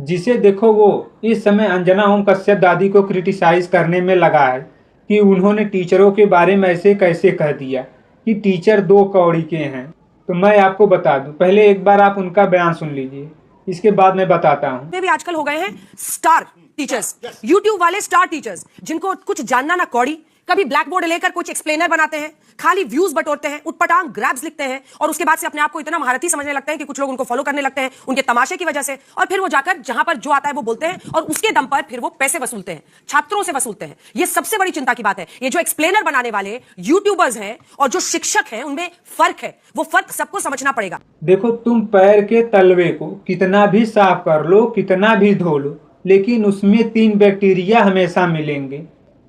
जिसे देखो वो इस समय अंजना ओम कश्यप दादी को क्रिटिसाइज करने में लगा है कि उन्होंने टीचरों के बारे में ऐसे कैसे कह दिया कि टीचर दो कौड़ी के हैं। तो मैं आपको बता दूं, पहले एक बार आप उनका बयान सुन लीजिए, इसके बाद मैं बताता हूं। भी आजकल हो गए हैं स्टार टीचर्स, यूट्यूब वाले स्टार टीचर्स, जिनको कुछ जानना ना कौड़ी, कभी ब्लैक बोर्ड लेकर कुछ एक्सप्लेनर बनाते हैं, खाली व्यूज बटोरते हैं, उटपटांग ग्रैब्स लिखते हैं और उसके बाद से अपने आप को इतना महारथी समझने लगते हैं कि कुछ लोग उनको फॉलो करने लगते हैं उनके तमाशे की वजह से, और फिर वो जाकर जहां पर जो आता है वो बोलते हैं और उसके दम पर फिर वो पैसे वसूलते हैं, छात्रों से वसूलते हैं। ये सबसे बड़ी चिंता की बात है। ये जो एक्सप्लेनर बनाने वाले यूट्यूबर्स हैं और जो शिक्षक हैं, उनमें फर्क है। वो फर्क सबको समझना पड़ेगा। देखो, तुम पैर के तलवे को कितना भी साफ कर लो, कितना भी धो लो, लेकिन उसमें 3 बैक्टीरिया हमेशा मिलेंगे,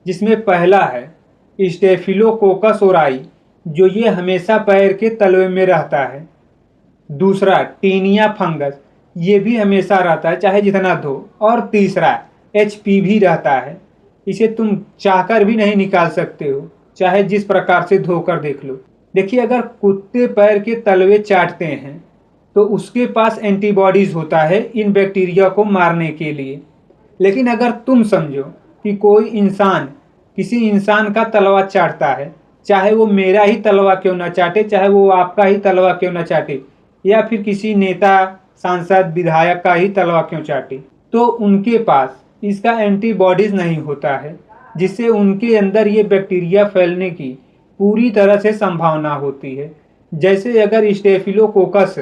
जिसमें पहला है स्टेफिलोकोकस ओराई, जो ये हमेशा पैर के तलवे में रहता है। दूसरा टीनिया फंगस, ये भी हमेशा रहता है चाहे जितना धो। और तीसरा एचपीवी रहता है, इसे तुम चाहकर भी नहीं निकाल सकते हो, चाहे जिस प्रकार से धोकर देख लो। देखिए, अगर कुत्ते पैर के तलवे चाटते हैं तो उसके पास एंटीबॉडीज होता है इन बैक्टीरिया को मारने के लिए। लेकिन अगर तुम समझो कि कोई इंसान किसी इंसान का तलवा चाटता है, चाहे वो मेरा ही तलवा क्यों ना चाटे, चाहे वो आपका ही तलवा क्यों ना चाटे, या फिर किसी नेता, सांसद, विधायक का ही तलवा क्यों चाटे, तो उनके पास इसका एंटीबॉडीज नहीं होता है, जिससे उनके अंदर ये बैक्टीरिया फैलने की पूरी तरह से संभावना होती है। जैसे अगर स्टेफिलोकोकस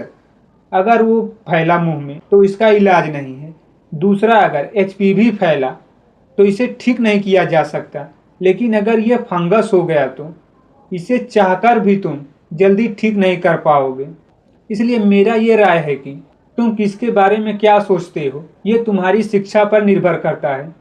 अगर वो फैला मुंह में तो इसका इलाज नहीं है। दूसरा, अगर एचपीवी फैला तो इसे ठीक नहीं किया जा सकता। लेकिन अगर ये फंगस हो गया तो इसे चाहकर भी तुम जल्दी ठीक नहीं कर पाओगे। इसलिए मेरा ये राय है कि तुम किसके बारे में क्या सोचते हो, ये तुम्हारी शिक्षा पर निर्भर करता है।